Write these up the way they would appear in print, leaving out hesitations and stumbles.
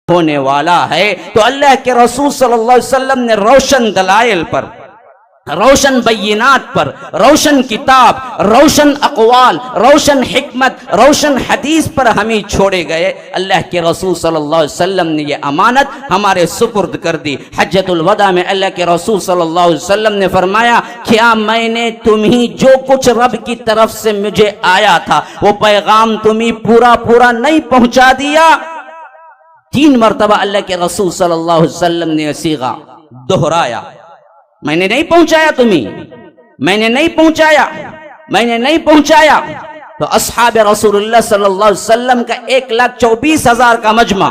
ہونے والا ہے۔ تو اللہ کے رسول صلی اللہ علیہ وسلم نے روشن دلائل پر، روشن بینات پر، روشن کتاب، روشن اقوال، روشن حکمت، روشن حدیث پر ہمیں چھوڑے گئے۔ اللہ کے رسول صلی اللہ علیہ وسلم نے یہ امانت ہمارے سپرد کر دی۔ حجۃ الوداع میں اللہ کے رسول صلی اللہ علیہ وسلم نے فرمایا، کیا میں نے تمہیں جو کچھ رب کی طرف سے مجھے آیا تھا وہ پیغام تمہیں پورا نہیں پہنچا دیا؟ 3 مرتبہ اللہ کے رسول صلی اللہ علیہ وسلم نے صیغہ دہرایا، میں نے نہیں پہنچایا تمہیں، میں نے نہیں پہنچایا، میں نے نہیں پہنچایا۔ تو اصحاب رسول اللہ صلی اللہ علیہ وسلم کا 1,24,000 کا مجمع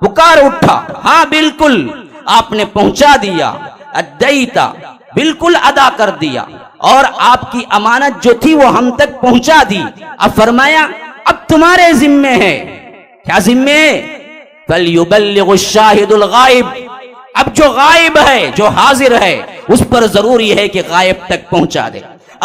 پکار اٹھا، ہاں بالکل آپ نے پہنچا دیا، ادیتا، بالکل ادا کر دیا، اور آپ کی امانت جو تھی وہ ہم تک پہنچا دی۔ اب فرمایا اب تمہارے ذمے ہے، کیا ذمے ہے؟ فَلْيُبَلِّغُ الشَّاهِدُ الْغَائِبُ، اب جو غائب ہے، جو حاضر ہے، اس پر ضروری ہے کہ غائب تک پہنچا دے،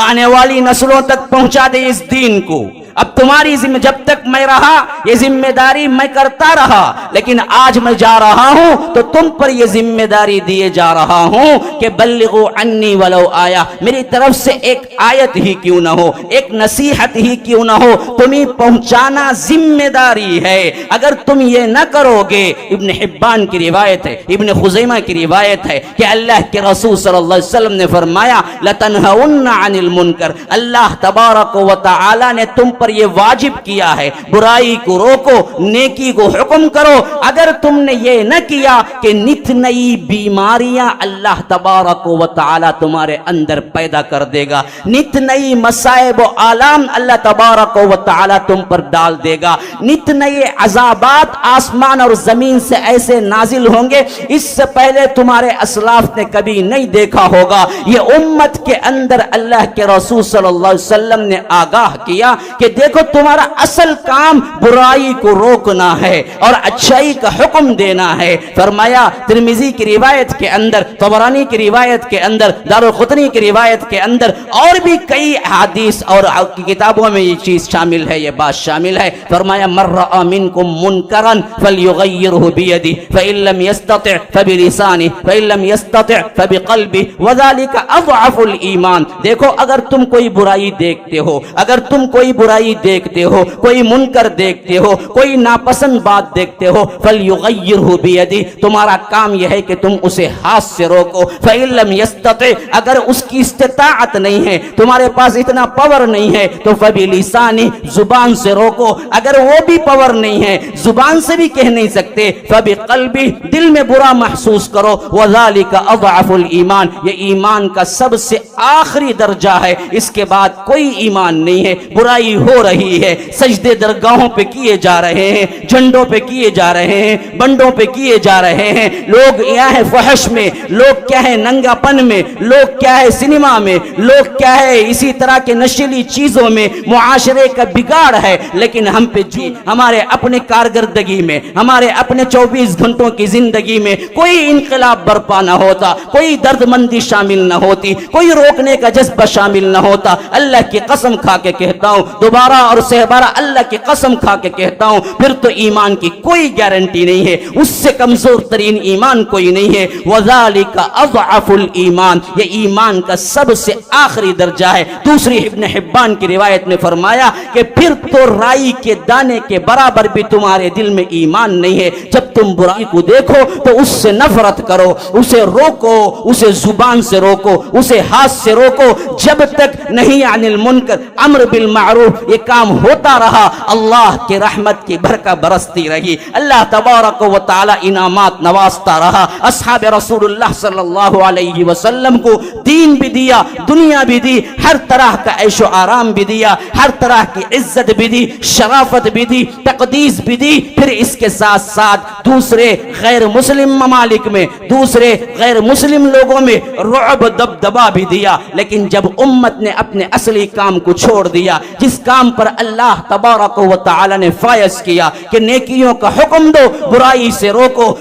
آنے والی نسلوں تک پہنچا دے اس دین کو۔ اب تمہاری ذمہ، جب تک میں رہا یہ ذمہ داری میں کرتا رہا، لیکن آج میں جا رہا ہوں تو تم پر یہ ذمہ داری دیے جا رہا ہوں کہ بلغوا عنی ولو آیا، میری طرف سے ایک آیت ہی کیوں نہ ہو، ایک نصیحت ہی کیوں نہ ہو، تمہیں پہنچانا ذمہ داری ہے۔ اگر تم یہ نہ کرو گے، ابن حبان کی روایت ہے، ابن خزیمہ کی روایت ہے کہ اللہ کے رسول صلی اللہ علیہ وسلم نے فرمایا لَتَنْهَوُنَّ عَنِ الْمُنْكَرِ، اللہ تبارک و تعالی نے تم پر یہ واجب کیا ہے، برائی کو روکو، نیکی کو حکم کرو۔ اگر تم نے یہ نہ کیا کہ نت نئی بیماریاں اللہ تبارک و تعالی تمہارے اندر پیدا کر دے گا، نت نئی مصائب و آلام اللہ تبارک و تعالی تم پر ڈال دے گا، نت نئے عذابات آسمان اور زمین سے ایسے نازل ہوں گے اس سے پہلے تمہارے اسلاف نے کبھی نہیں دیکھا ہوگا۔ یہ امت کے اندر اللہ کے رسول صلی اللہ علیہ وسلم نے آگاہ کیا کہ دیکھو تمہارا اصل کام برائی کو روکنا ہے اور اچھائی کا حکم دینا ہے۔ فرمایا ترمذی کی روایت کے اندر، طبرانی کی روایت کے اندر، دارقطنی کی روایت کے اندر، اور بھی کئی احادیث اور کتابوں میں یہ چیز شامل ہے، یہ بات شامل ہے۔ فرمایا من رأى منکم منکرا فلیغیرہ بیدہ فإن لم یستطع فبلسانہ فإن لم یستطع فبقلبہ وذلک اضعف الایمان۔ دیکھو اگر تم کوئی برائی دیکھتے ہو، اگر تم کوئی برائی دیکھتے ہو، کوئی منکر دیکھتے ہو، کوئی ناپسند بات دیکھتے ہو، فلیغیرہ بیدہ، تمہارا کام یہ ہے کہ تم اسے ہاتھ سے روکو۔ فإن لم یستطع، اگر اس کی استطاعت نہیں ہے، تمہارے پاس اتنا پاور نہیں ہے تو فبلسانہ، زبان سے روکو۔ اگر وہ بھی پاور نہیں ہے، زبان سے بھی کہہ نہیں سکتے، فبقلبہ، دل میں برا محسوس کرو، وذلک اضعف الایمان، یہ ایمان کا سب سے آخری درجہ ہے، اس کے بعد کوئی ایمان نہیں ہے۔ برائی ہو رہی ہے، سجدے درگاہوں پہ کیے جا رہے ہیں، جھنڈوں پہ کیے جا رہے ہیں، بنڈوں پہ کیے جا رہے ہیں، لوگ یہاں ہے فحش میں، لوگ کیا ہے ننگا پن میں، لوگ کیا ہے سنیما میں، لوگ کیا ہے اسی طرح کے نشیلی چیزوں میں، معاشرے کا بگاڑ ہے۔ لیکن ہم پہ جی ہمارے اپنے کارکردگی میں، ہمارے اپنے 24 گھنٹوں کی زندگی میں کوئی انقلاب برپا نہ ہوتا، کوئی درد مندی شامل نہ ہوتی، کوئی روکنے کا جذبہ شامل نہ ہوتا۔ اللہ کی قسم کھا کے کہتا ہوں، دوبارہ اور سہبارہ اللہ کی قسم کھا کے کہتا ہوں، پھر تو ایمان کی کوئی گارنٹی نہیں ہے، اس سے کمزور ترین ایمان کوئی نہیں ہے۔ وَذَلِكَ أَضْعَفُ الْإِيمَانِ، یہ ایمان کا سب سے آخری درجہ ہے۔ دوسری ابن حبان کی روایت نے فرمایا کہ پھر تو رائی کے دانے کے برابر بھی تمہارے دل میں ایمان نہیں ہے۔ جب تم برائی کو دیکھو تو اس سے نفرت کرو، اسے روکو، اسے زبان سے روکو، اسے ہاتھ سے روکو، جب تک نہیں عن المنکر، امر بالمعروف یہ کام ہوتا رہا، اللہ کی رحمت کی برکت برستی رہی، اللہ تبارک و تعالی انعامات نوازتا رہا۔ اصحاب رسول اللہ صلی اللہ علیہ وسلم کو دین بھی دیا، دنیا بھی دی، ہر طرح کا عیش و آرام بھی دیا، ہر طرح کی عزت بھی دی، شرافت بھی دی، تقدیس بھی دی۔ پھر اس کے ساتھ ساتھ دوسرے غیر مسلم ممالک میں، دوسرے غیر مسلم لوگوں میں رعب دبدبا بھی دیا۔ لیکن جب امت نے اپنے اصلی کام کو چھوڑ دیا، جس کام پر اللہ تبارک و تعالی نے فائز کیا کہ نیکیوں کا حکم دو، برائی سے روکو،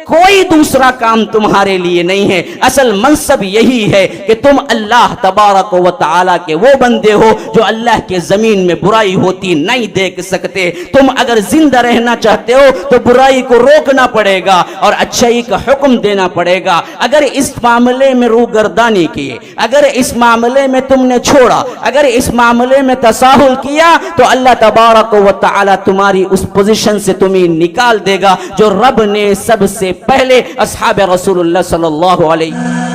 کوئی دوسرا کام تمہارے لیے نہیں ہے، اصل منصب یہی ہے کہ تم اللہ تبارک و تعالی کے وہ بندے ہو جو اللہ کے زمین میں برائی ہوتی نہیں دیکھ سکتے۔ تم اگر زندہ رہنا چاہتے ہو تو برائی کو کو روکنا پڑے گا اور اچھائی کا حکم دینا پڑے گا. اگر اس معاملے میں روگردانی کی، اگر اس معاملے میں تم نے چھوڑا، اگر اس معاملے میں تساہل کیا، تو اللہ تبارک و تعالی تمہاری اس پوزیشن سے تمہیں نکال دے گا جو رب نے سب سے پہلے اصحاب رسول اللہ صلی اللہ علیہ